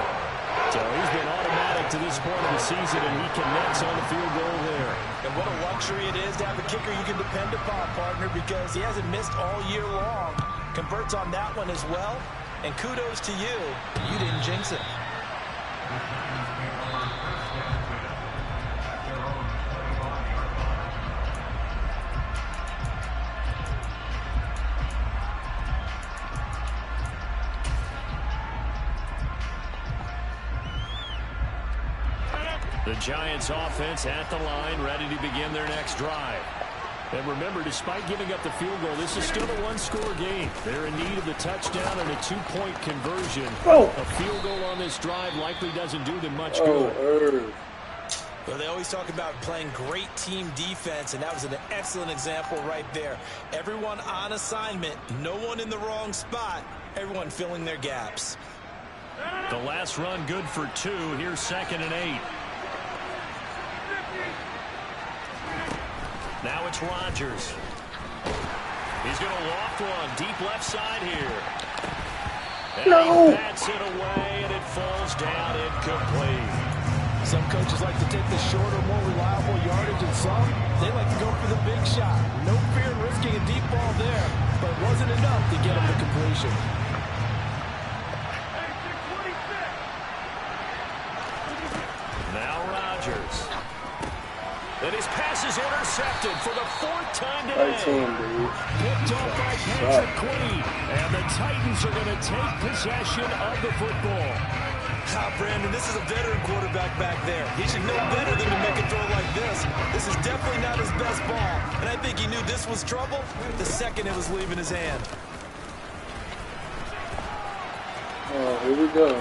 So he's been automatic to this point of the season, and he connects on the field goal there. And what a luxury it is to have a kicker you can depend upon, partner, because he hasn't missed all year long. Converts on that one as well. And kudos to you. You didn't jinx it. The Giants offense at the line, ready to begin their next drive. And remember, despite giving up the field goal, this is still a 1-score game. They're in need of the touchdown and a 2-point conversion. A field goal on this drive likely doesn't do them much good. Well, they always talk about playing great team defense, and that was an excellent example right there. Everyone on assignment, no one in the wrong spot, everyone filling their gaps. The last run good for 2. Here's 2nd and 8. Now it's Rodgers. He's going to loft one deep left side here. And he bats it away, and it falls down incomplete. Some coaches like to take the shorter, more reliable yardage, and some, they like to go for the big shot. No fear in risking a deep ball there, but it wasn't enough to get him to completion. Now Rodgers. And his pass is intercepted for the 4th time today. Picked off by Patrick Queen. And the Titans are going to take possession of the football. Brandon, this is a veteran quarterback back there. He should know better than to make a throw like this. This is definitely not his best ball. And I think he knew this was trouble the second it was leaving his hand. Oh, here we go.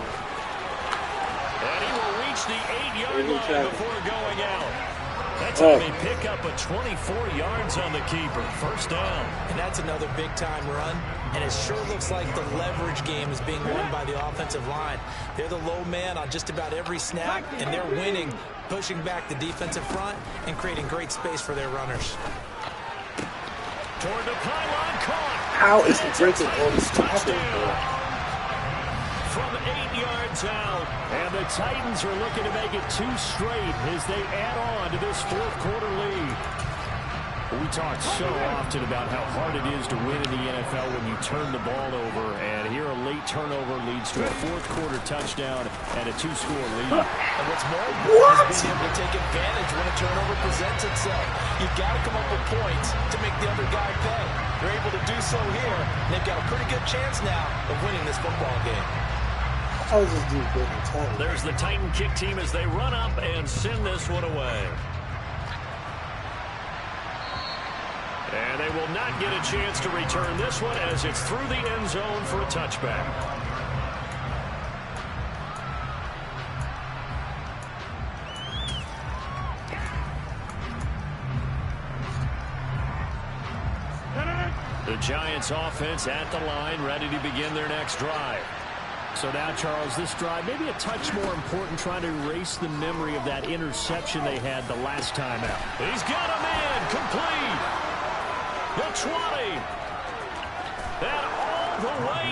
And he will reach the 8-yard line before going out. That's how they pick up a 24 yards on the keeper. First down. And that's another big-time run. And it sure looks like the leverage game is being won by the offensive line. They're the low man on just about every snap, and they're winning, pushing back the defensive front and creating great space for their runners. Toward the pylon, caught. How is he drinking all this tackle? From 8 yards out. And the Titans are looking to make it 2 straight as they add on to this fourth quarter lead. We talk so often about how hard it is to win in the NFL when you turn the ball over. And here a late turnover leads to a fourth quarter touchdown and a 2-score lead. And what's more important is being able to take advantage when a turnover presents itself. You've got to come up with points to make the other guy pay. They're able to do so here. And they've got a pretty good chance now of winning this football game. How is this dude good at time? There's the Titan kick team as they run up and send this one away. And they will not get a chance to return this one as it's through the end zone for a touchback. The Giants offense at the line, ready to begin their next drive. So now, Charles, this drive maybe a touch more important, trying to erase the memory of that interception they had the last time out. He's got him in, complete. The 20. And all the way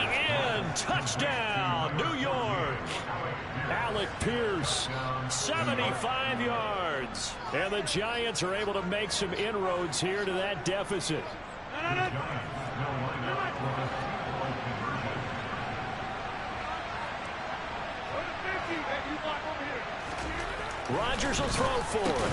in. Touchdown, New York. Alec Pierce, 75 yards. And the Giants are able to make some inroads here to that deficit. Rodgers will throw for it.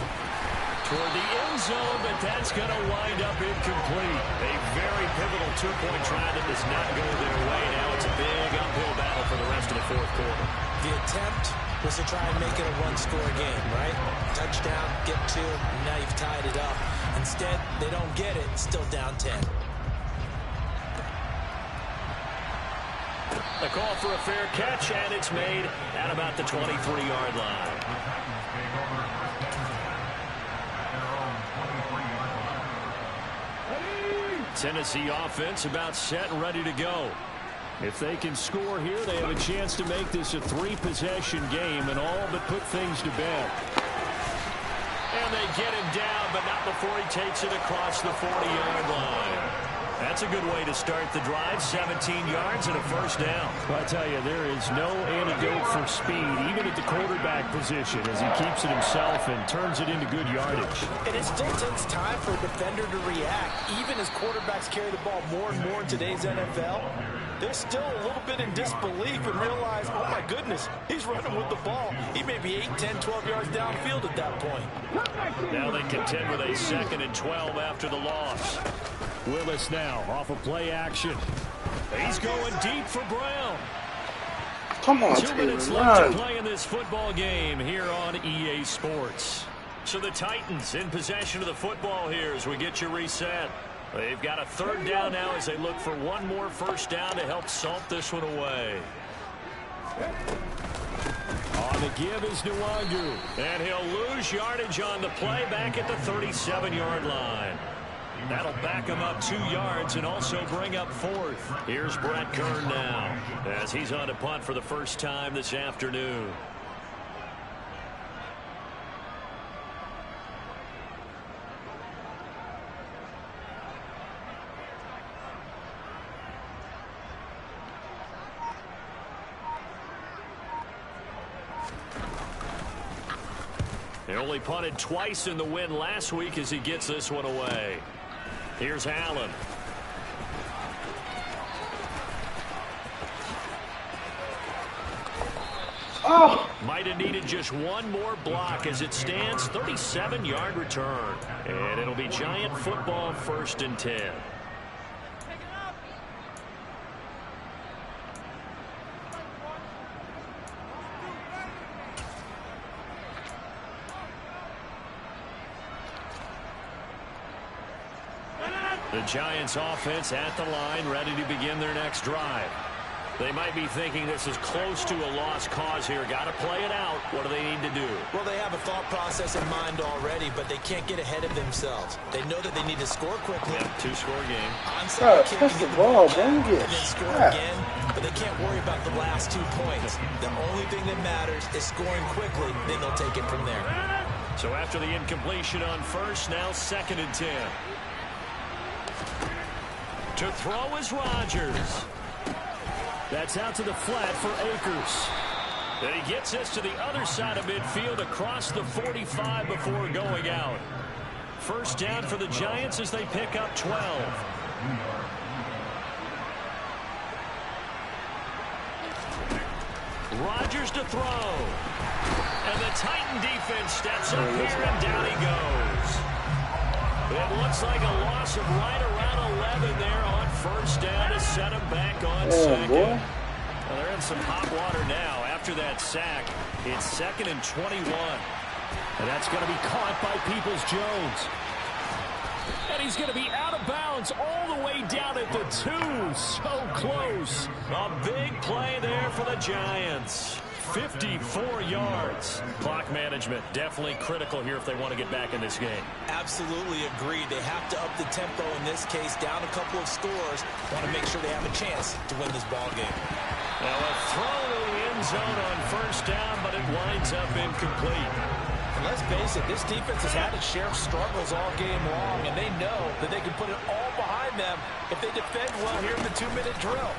Toward the end zone, but that's going to wind up incomplete. A very pivotal two-point try that does not go their way. Now it's a big uphill battle for the rest of the fourth quarter. The attempt was to try and make it a one-score game, right? Touchdown, get 2, and now you've tied it up. Instead, they don't get it, still down 10. A call for a fair catch, and it's made at about the 23-yard line. Tennessee offense about set and ready to go. If they can score here, they have a chance to make this a 3-possession game and all but put things to bed. And they get him down, but not before he takes it across the 40-yard line. That's a good way to start the drive. 17 yards and a first down. Well, I tell you, there is no antidote for speed, even at the quarterback position, as he keeps it himself and turns it into good yardage. And it still takes time for a defender to react. Even as quarterbacks carry the ball more and more in today's NFL, they're still a little bit in disbelief and realize, oh my goodness, he's running with the ball. He may be 8, 10, 12 yards downfield at that point. Now they contend with a 2nd and 12 after the loss. Willis now off of play action. He's going deep for Brown. Come on, 2 minutes left to play in this football game here on EA Sports. So the Titans in possession of the football here as we get you reset. They've got a 3rd down now as they look for one more first down to help salt this one away. On the give is Nwangu. And he'll lose yardage on the play back at the 37-yard line. That'll back him up 2 yards and also bring up 4th. Here's Brett Kern now as he's on a punt for the first time this afternoon. He only punted twice in the win last week as he gets this one away. Here's Allen. Oh! Might have needed just one more block as it stands. 37-yard return. And it'll be Giant football 1st and 10. The Giants offense at the line, ready to begin their next drive. They might be thinking this is close to a lost cause here. Got to play it out. What do they need to do? Well, they have a thought process in mind already, but they can't get ahead of themselves. They know that they need to score quickly. Yep, 2-score game. Bro, touch the ball, dang it. And then score again, but they can't worry about the last 2 points. The only thing that matters is scoring quickly, then they'll take it from there. So after the incompletion on first, now 2nd and 10. To throw is Rodgers. That's out to the flat for Akers. And he gets this to the other side of midfield across the 45 before going out. First down for the Giants as they pick up 12. Rodgers to throw. And the Titan defense steps up here, and down he goes. It looks like a loss of right around 11 there on first down to set him back on second. Well, they're in some hot water now. After that sack, it's 2nd and 21. And that's going to be caught by Peoples-Jones. And he's going to be out of bounds all the way down at the 2. So close. A big play there for the Giants. 54 yards. Clock management definitely critical here if they want to get back in this game. Absolutely agreed. They have to up the tempo in this case, down a couple of scores. Want to make sure they have a chance to win this ball game. Now a throw to the end zone on first down, but it winds up incomplete. And let's face it, this defense has had its share of struggles all game long, and they know that they can put it all behind them if they defend well here in the 2-minute drill.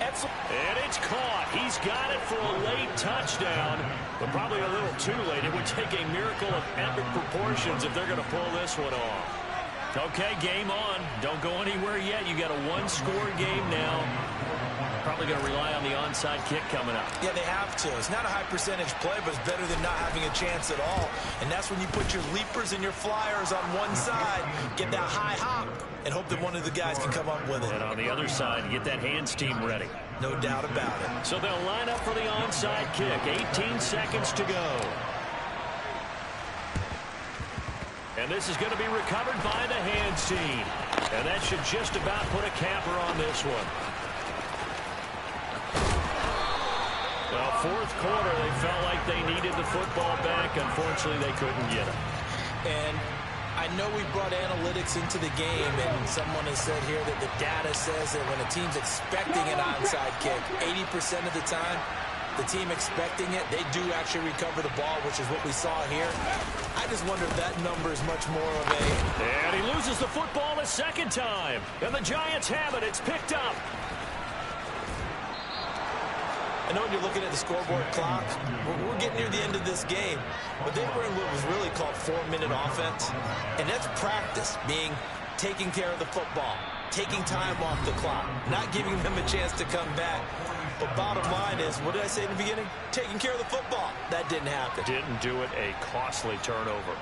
And it's caught. He's got it for a late touchdown, but probably a little too late. It would take a miracle of epic proportions if they're going to pull this one off. Okay, game on. Don't go anywhere yet. You got a one-score game now. Probably going to rely on the onside kick coming up. Yeah, they have to. It's not a high-percentage play, but it's better than not having a chance at all. And that's when you put your leapers and your flyers on one side, get that high hop, and hope that one of the guys can come up with it. And on the other side, get that hands team ready. No doubt about it. So they'll line up for the onside kick. 18 seconds to go. And this is going to be recovered by the hands team. And that should just about put a capper on this one. Well, fourth quarter, they felt like they needed the football back. Unfortunately, they couldn't get it. And I know we brought analytics into the game, and someone has said here that the data says that when a team's expecting an onside kick, 80% of the time, the team expecting it, they do actually recover the ball, which is what we saw here. I just wonder if that number is much more of a... And he loses the football a second time. And the Giants have it. It's picked up. I know when you're looking at the scoreboard clock, we're getting near the end of this game, but they were in what was really called 4-minute offense, and that's practice, being taking care of the football, taking time off the clock, not giving them a chance to come back. But bottom line is, what did I say in the beginning? Taking care of the football. That didn't happen. Didn't do it. A costly turnover.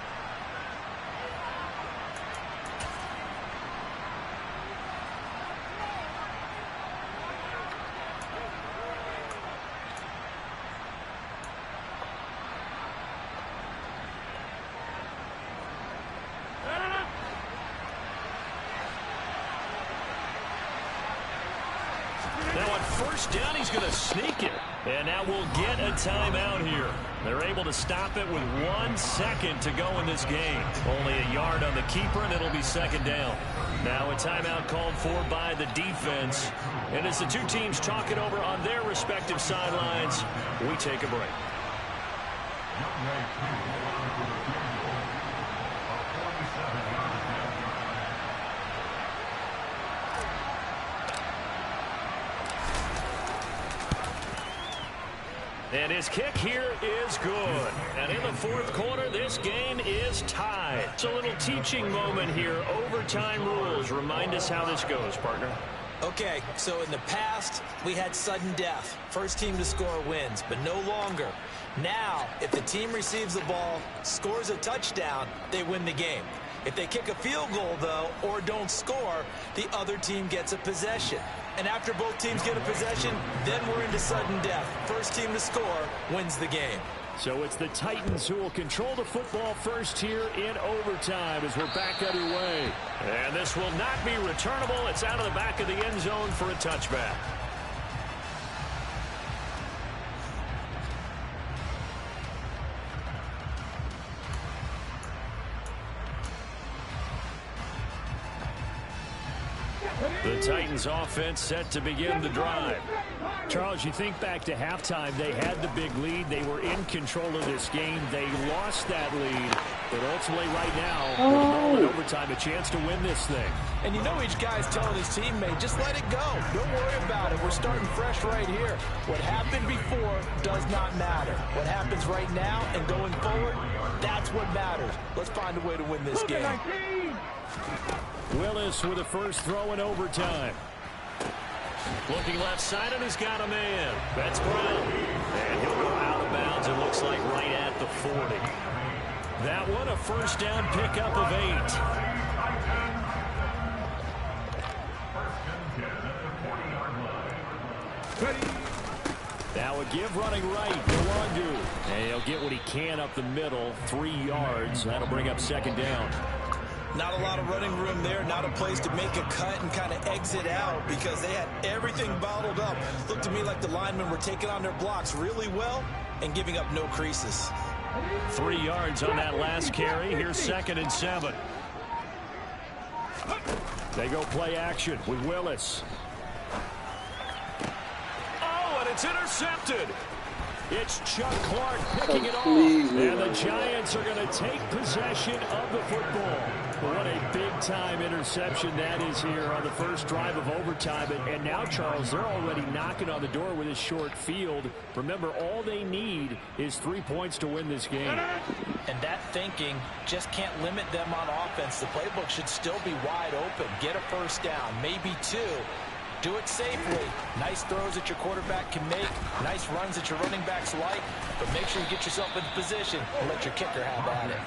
Down, he's going to sneak it. And now we'll get a timeout here. They're able to stop it with 1 second to go in this game. Only a yard on the keeper, and it'll be second down. Now a timeout called for by the defense. And as the two teams talk it over on their respective sidelines, we take a break. And his kick here is good. And in the fourth quarter, this game is tied. It's a little teaching moment here. Overtime rules. Remind us how this goes, partner. Okay, so in the past, we had sudden death. First team to score wins, but no longer. Now, if the team receives the ball, scores a touchdown, they win the game. If they kick a field goal, though, or don't score, the other team gets a possession. And after both teams get a possession, then we're into sudden death. First team to score wins the game. So it's the Titans who will control the football first here in overtime as we're back underway. And this will not be returnable. It's out of the back of the end zone for a touchback. The Titans offense set to begin the drive. Charles, you think back to halftime, they had the big lead. They were in control of this game. They lost that lead. But ultimately right now, with the ball in overtime, a chance to win this thing. And you know each guy's telling his teammate, just let it go. Don't worry about it. We're starting fresh right here. What happened before does not matter. What happens right now and going forward, that's what matters. Let's find a way to win this game. Willis with the first throw in overtime. Looking left side, and he's got a man. That's Brown. And he'll go out of bounds, it looks like right at the 40. That one, a first down pickup of 8. Now a give running right, Nwangu. And he'll get what he can up the middle, 3 yards. That'll bring up second down. Not a lot of running room there, not a place to make a cut and kind of exit out because they had everything bottled up. Looked to me like the linemen were taking on their blocks really well and giving up no creases. 3 yards on that last carry. Here's 2nd and 7. They go play action with Willis. Oh, and it's intercepted. It's Chuck Clark picking it off. And the Giants are going to take possession of the football. What a big-time interception that is here on the first drive of overtime. And now, Charles, they're already knocking on the door with a short field. Remember, all they need is 3 points to win this game. And that thinking just can't limit them on offense. The playbook should still be wide open. Get a first down, maybe 2. Do it safely. Nice throws that your quarterback can make. Nice runs that your running backs like. But make sure you get yourself in position and let your kicker have at it.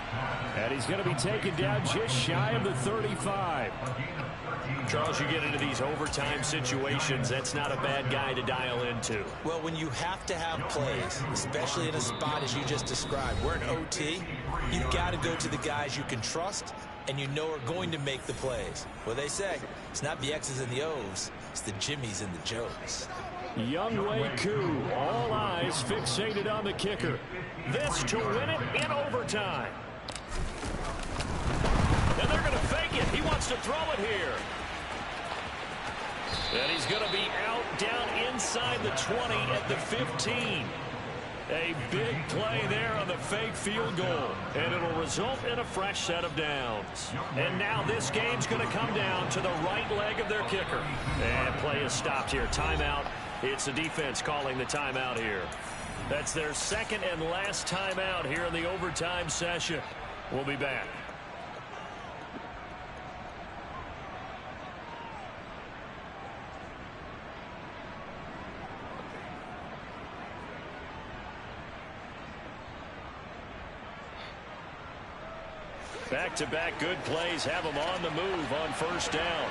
And he's going to be taken down just shy of the 35. Charles, you get into these overtime situations, that's not a bad guy to dial into. Well, when you have to have plays, especially in a spot as you just described, we're in OT, you've got to go to the guys you can trust and you know are going to make the plays. Well, they say it's not the X's and the O's, it's the Jimmys and the Joes. Younghoe Koo, all eyes fixated on the kicker. This to win it in overtime. And they're going to fake it. He wants to throw it here. And he's going to be out down inside the 20 at the 15. A big play there on the fake field goal. And it'll result in a fresh set of downs. And now this game's going to come down to the right leg of their kicker. And play is stopped here. Timeout. It's the defense calling the timeout here. That's their second and last timeout here in the overtime session. We'll be back. Back-to-back good plays have them on the move on first down.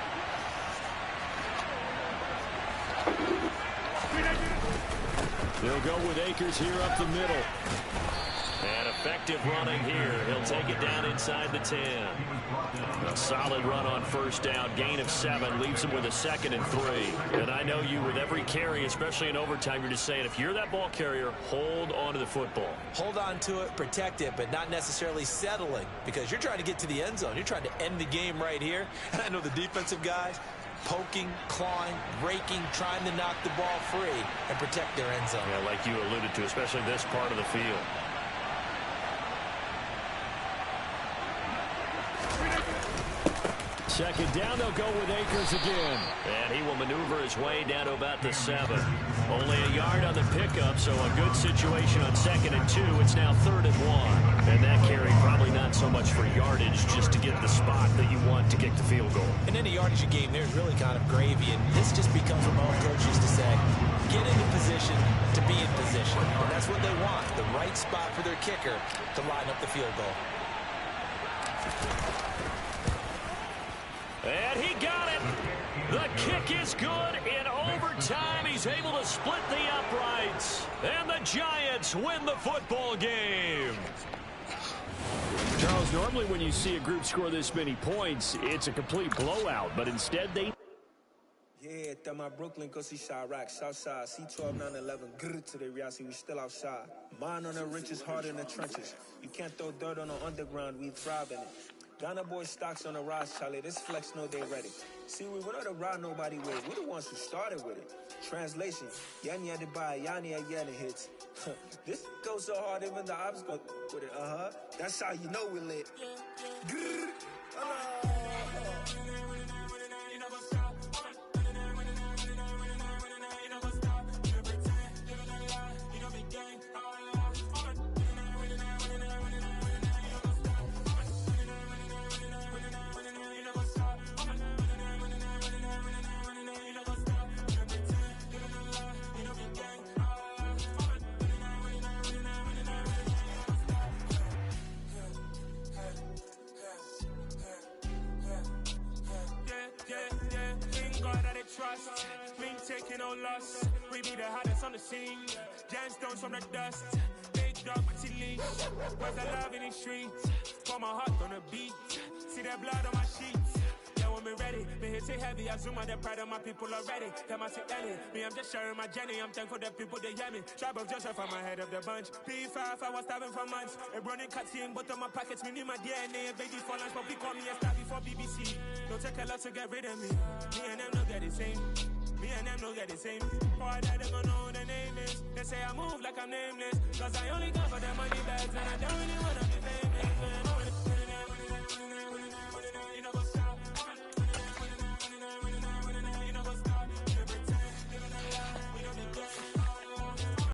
They'll go with Akers here up the middle. And effective running here. He'll take it down inside the 10. A solid run on first down. Gain of 7. Leaves him with a 2nd and 3. And I know you, with every carry, especially in overtime, you're just saying, if you're that ball carrier, hold on to the football. Hold on to it, protect it, but not necessarily settling. Because you're trying to get to the end zone. You're trying to end the game right here. And I know the defensive guys, poking, clawing, raking, trying to knock the ball free and protect their end zone. Yeah, like you alluded to, especially this part of the field. Second down, they'll go with Akers again. And he will maneuver his way down to about the 7. Only a yard on the pickup, so a good situation on 2nd and 2. It's now 3rd and 1. And that carry probably not so much for yardage, just to get the spot that you want to kick the field goal. And any yardage you gain there is really kind of gravy. And this just becomes what my own coach used to say. Get into position to be in position. And that's what they want, the right spot for their kicker to line up the field goal. And he got it. The kick is good in overtime. He's able to split the uprights. And the Giants win the football game. Charles, normally when you see a group score this many points, it's a complete blowout. But instead they... Yeah, that my Brooklyn, go see Chirac, Southside, C12, 911, grrr to the reality, we still outside. Mine on the riches, hard in the trenches. You can't throw dirt on the underground, we thrive in it. Ghana boy stocks on the rise, Charlie. This flex know they ready. See, we don't ride nobody with. We're the ones who started with it. Translation: Yanni had to buy, Yanni had hits. This goes so hard, even the ops go with it. That's how you know we lit. Trust, we ain't taking no loss. We be the hottest on the scene. Gemstones from the dust. Big dog, but leash. Where's the love in the streets? Pour my heart on the beat. See that blood on my sheets. Yeah, when we ready, me hit it heavy. I zoom on the pride of my people already. Them I see Ellie. Me, I'm just sharing my journey. I'm thankful the people they hear me. Tribe of Joseph, I'm ahead of the bunch. P5, I was starving for months. A running cutscene, but on my pockets, me need my DNA. Baby for lunch, but we call me a star before BBC. Don't take a lot to get rid of me. Me and them don't get the same. Me and them don't get the same. All that they gon' know the name is. They say I move like I'm nameless. Cause I only go for the money bags. And I don't really wanna be famous.